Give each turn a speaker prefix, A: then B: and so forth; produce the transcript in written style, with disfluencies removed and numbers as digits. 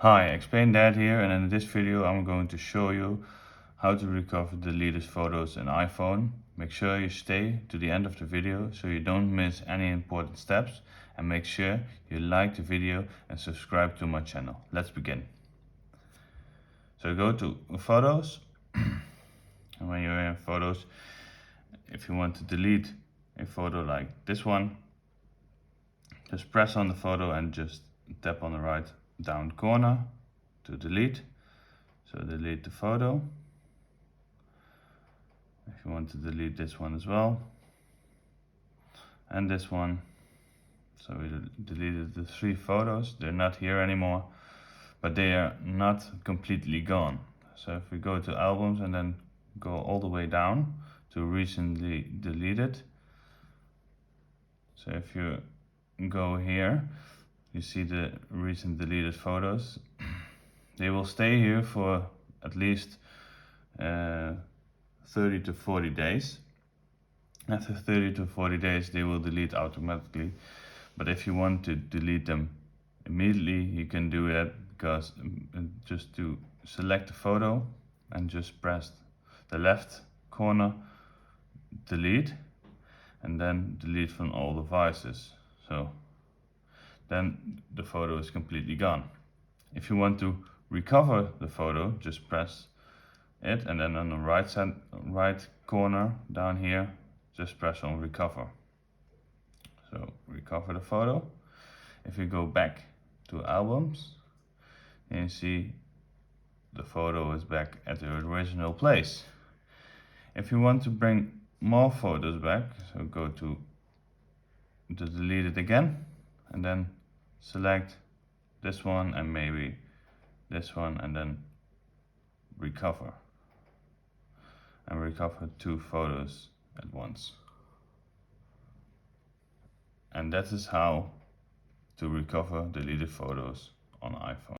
A: Hi, Explain Dad here, and in this video I'm going to show you how to recover deleted photos in iPhone. Make sure you stay to the end of the video so you don't miss any important steps, and make sure you like the video and subscribe to my channel. Let's begin. So go to Photos, and when you're in Photos, if you want to delete a photo like this one, just press on the photo and just tap on the right down corner to delete. So delete the photo. If you want to delete this one as well, and this one. So we deleted the 3 photos. They're not here anymore, but they are not completely gone. So if we go to albums and then go all the way down to recently deleted. So if you go here, you see the recent deleted photos. They will stay here for at least 30 to 40 days. After 30 to 40 days, they will delete automatically. But if you want to delete them immediately, you can do that, because just to select the photo and just press the left corner, delete, and then delete from all devices. So then the photo is completely gone. If you want to recover the photo, just press it, and then on the right corner down here, just press on recover. So recover the photo. If you go back to albums, and you see the photo is back at the original place. If you want to bring more photos back, so go to delete it again, and then select this one and maybe this one, and then recover, and recover 2 photos at once. And that is how to recover deleted photos on iPhone.